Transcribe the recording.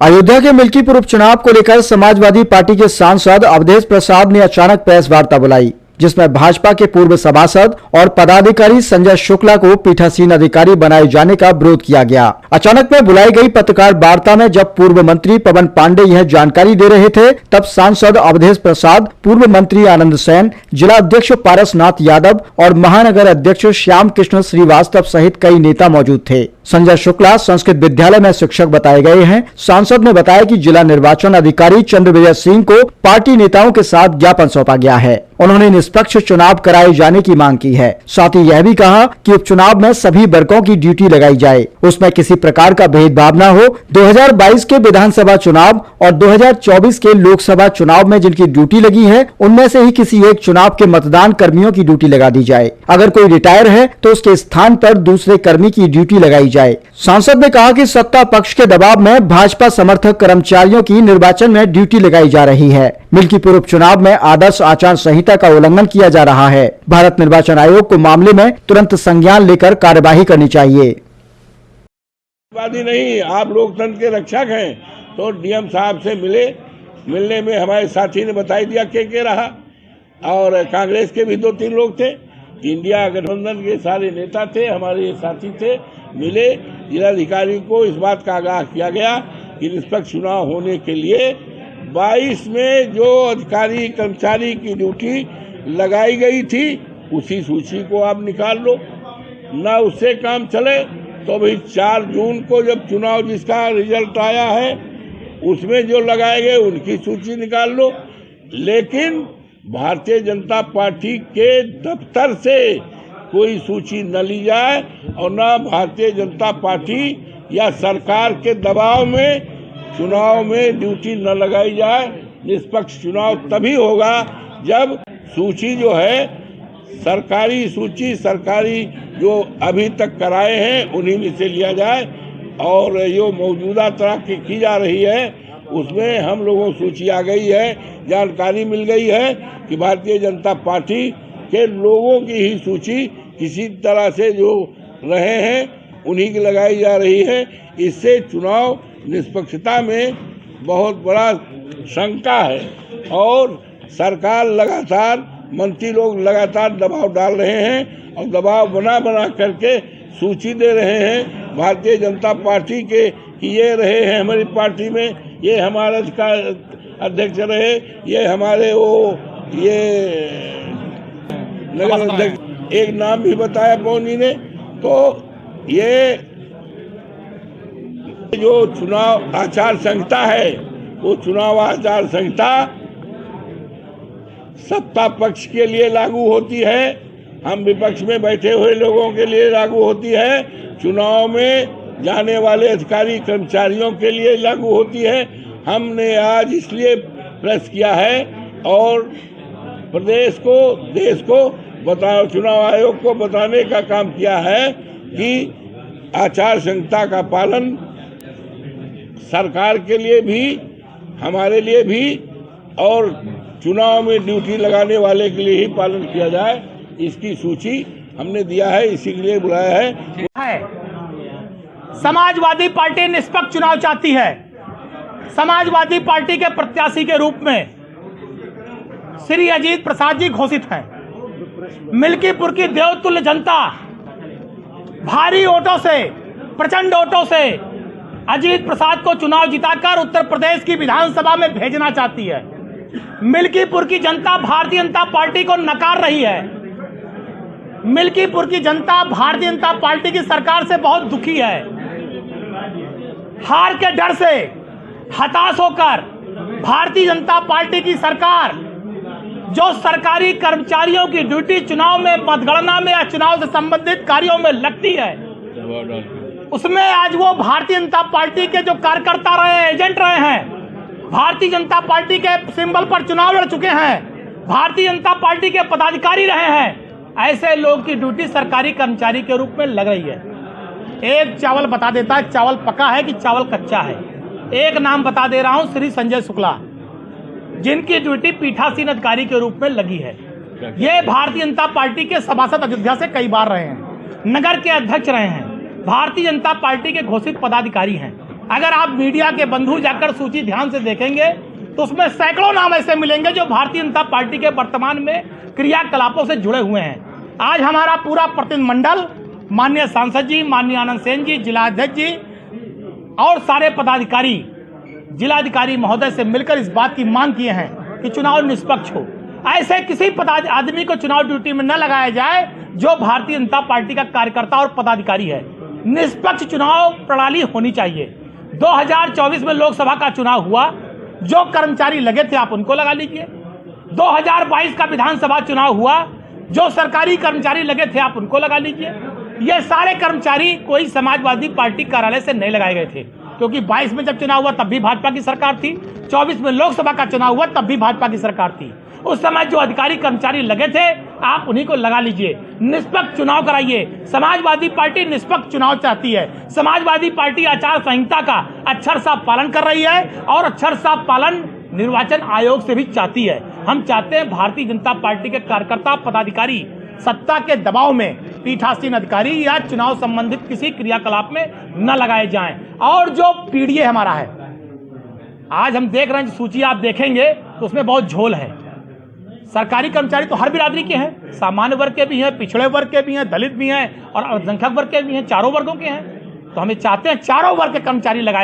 अयोध्या के मिल्कीपुर उपचुनाव को लेकर समाजवादी पार्टी के सांसद अवधेश प्रसाद ने अचानक प्रेस वार्ता बुलाई, जिसमें भाजपा के पूर्व सभासद और पदाधिकारी संजय शुक्ला को पीठासीन अधिकारी बनाए जाने का विरोध किया गया। अचानक में बुलाई गई पत्रकार वार्ता में जब पूर्व मंत्री पवन पांडे यह जानकारी दे रहे थे, तब सांसद अवधेश प्रसाद, पूर्व मंत्री आनंद सेन, जिला अध्यक्ष पारसनाथ यादव और महानगर अध्यक्ष श्याम कृष्ण श्रीवास्तव सहित कई नेता मौजूद थे। संजय शुक्ला संस्कृत विद्यालय में शिक्षक बताए गए हैं। सांसद ने बताया कि जिला निर्वाचन अधिकारी चंद्रविजय सिंह को पार्टी नेताओं के साथ ज्ञापन सौंपा गया है। उन्होंने निष्पक्ष चुनाव कराए जाने की मांग की है। साथ ही यह भी कहा कि उपचुनाव में सभी वर्गों की ड्यूटी लगाई जाए, उसमें किसी प्रकार का भेदभाव न हो। 2022 के विधानसभा चुनाव और 2024 के लोकसभा चुनाव में जिनकी ड्यूटी लगी है, उनमें से ही किसी एक चुनाव के मतदान कर्मियों की ड्यूटी लगा दी जाए। अगर कोई रिटायर है तो उसके स्थान पर दूसरे कर्मी की ड्यूटी लगाई जाए। सांसद ने कहा कि सत्ता पक्ष के दबाव में भाजपा समर्थक कर्मचारियों की निर्वाचन में ड्यूटी लगाई जा रही है। मिल्कीपुर उपचुनाव में आदर्श आचार संहिता का उल्लंघन किया जा रहा है। भारत निर्वाचन आयोग को मामले में तुरंत संज्ञान लेकर कार्यवाही करनी चाहिए। नहीं, आप लोकतंत्र के रक्षक हैं, तो डीएम साहब से मिलने में हमारे साथी ने बताई दिया के रहा, और कांग्रेस के भी 2-3 लोग थे, इंडिया गठबंधन के सारे नेता थे, हमारे साथी थे, मिले। जिलाधिकारी को इस बात का आगाह किया गया कि निष्पक्ष चुनाव होने के लिए 22 में जो अधिकारी कर्मचारी की ड्यूटी लगाई गई थी, उसी सूची को आप निकाल लो। ना उससे काम चले तो भाई 4 जून को जब चुनाव जिसका रिजल्ट आया है, उसमें जो लगाए गए उनकी सूची निकाल लो। लेकिन भारतीय जनता पार्टी के दफ्तर से कोई सूची न ली जाए और न भारतीय जनता पार्टी या सरकार के दबाव में चुनाव में ड्यूटी न लगाई जाए। निष्पक्ष चुनाव तभी होगा जब सूची जो है, सरकारी सूची, सरकारी जो अभी तक कराए हैं उन्हीं में से लिया जाए, और जो मौजूदा तरह की जा रही है उसमें हम लोगों को सूची आ गई है, जानकारी मिल गई है कि भारतीय जनता पार्टी के लोगों की ही सूची किसी तरह से जो रहे हैं उन्हीं की लगाई जा रही है। इससे चुनाव निष्पक्षता में बहुत बड़ा शंका है, और सरकार लगातार, मंत्री लोग लगातार दबाव डाल रहे हैं और दबाव बना करके सूची दे रहे हैं भारतीय जनता पार्टी के कि ये रहे हैं हमारी पार्टी में, ये हमारा अध्यक्ष रहे, ये हमारे ये नगर अध्यक्ष, एक नाम भी बताया पौनी ने। तो ये जो चुनाव आचार संहिता है, वो चुनाव आचार संहिता सत्ता पक्ष के लिए लागू होती है, हम विपक्ष में बैठे हुए लोगों के लिए लागू होती है, चुनाव में जाने वाले अधिकारी कर्मचारियों के लिए लागू होती है। हमने आज इसलिए प्रेस किया है और प्रदेश को, देश को चुनाव आयोग को बताने का काम किया है कि आचार संहिता का पालन सरकार के लिए भी, हमारे लिए भी, और चुनाव में ड्यूटी लगाने वाले के लिए ही पालन किया जाए। इसकी सूची हमने दिया है, इसी के लिए बुलाया है। समाजवादी पार्टी निष्पक्ष चुनाव चाहती है। समाजवादी पार्टी के प्रत्याशी के रूप में श्री अजीत प्रसाद जी घोषित हैं। मिल्कीपुर की देवतुल्य जनता भारी वोटों से, प्रचंड वोटों से अजीत प्रसाद को चुनाव जिताकर उत्तर प्रदेश की विधानसभा में भेजना चाहती है। मिल्कीपुर की जनता भारतीय जनता पार्टी को नकार रही है। मिल्कीपुर की जनता भारतीय जनता पार्टी की सरकार से बहुत दुखी है। हार के डर से हताश होकर भारतीय जनता पार्टी की सरकार जो सरकारी कर्मचारियों की ड्यूटी चुनाव में, मतगणना में या चुनाव से संबंधित कार्यों में लगती है, उसमें आज वो भारतीय जनता पार्टी के जो कार्यकर्ता रहे हैं, एजेंट रहे हैं, भारतीय जनता पार्टी के सिंबल पर चुनाव लड़ चुके हैं, भारतीय जनता पार्टी के पदाधिकारी रहे हैं, ऐसे लोग की ड्यूटी सरकारी कर्मचारी के रूप में लग रही है। एक चावल बता देता है चावल पका है कि चावल कच्चा है। एक नाम बता दे रहा हूं, श्री संजय शुक्ला, जिनकी ड्यूटी पीठासीन अधिकारी के रूप में लगी है। ये भारतीय जनता पार्टी के सभासद अयोध्या से कई बार रहे हैं, नगर के अध्यक्ष रहे हैं, भारतीय जनता पार्टी के घोषित पदाधिकारी हैं। अगर आप मीडिया के बंधु जाकर सूची ध्यान से देखेंगे तो उसमें सैकड़ों नाम ऐसे मिलेंगे जो भारतीय जनता पार्टी के वर्तमान में क्रियाकलापों से जुड़े हुए हैं। आज हमारा पूरा प्रतिनिधिमंडल माननीय सांसद जी, माननीय आनंद सेन जी, जिलाध्यक्ष जी और सारे पदाधिकारी जिलाधिकारी महोदय से मिलकर इस बात की मांग किए हैं कि चुनाव निष्पक्ष हो। ऐसे किसी आदमी को चुनाव ड्यूटी में न लगाया जाए जो भारतीय जनता पार्टी का कार्यकर्ता और पदाधिकारी है। निष्पक्ष चुनाव प्रणाली होनी चाहिए। 2024 में लोकसभा का चुनाव हुआ, जो कर्मचारी लगे थे आप उनको लगा लीजिए। 2022 का विधानसभा चुनाव हुआ, जो सरकारी कर्मचारी लगे थे आप उनको लगा लीजिए। ये सारे कर्मचारी कोई समाजवादी पार्टी कार्यालय से नहीं लगाए गए थे, क्योंकि 22 में जब चुनाव हुआ तब भी भाजपा की सरकार थी, 24 में लोकसभा का चुनाव हुआ तब भी भाजपा की सरकार थी। उस समय जो अधिकारी कर्मचारी लगे थे आप उन्हीं को लगा लीजिए। निष्पक्ष चुनाव कराइए। समाजवादी पार्टी निष्पक्ष चुनाव चाहती है। समाजवादी पार्टी आचार संहिता का अक्षर साफ पालन कर रही है और अक्षर साफ पालन निर्वाचन आयोग से भी चाहती है। हम चाहते हैं भारतीय जनता पार्टी के कार्यकर्ता पदाधिकारी सत्ता के दबाव में पीठासीन अधिकारी या चुनाव संबंधित किसी क्रियाकलाप में न लगाए जाएं। और जो पीडीए हमारा है, आज हम देख रहे हैं, सूची आप देखेंगे तो उसमें बहुत झोल है। सरकारी कर्मचारी तो हर बिरादरी के हैं, सामान्य वर्ग के भी हैं, पिछड़े वर्ग के भी हैं, दलित भी हैं और अल्पसंख्यक वर्ग के भी हैं, चारों वर्गों के हैं। तो हमें चाहते हैं चारों वर्ग के कर्मचारी लगाए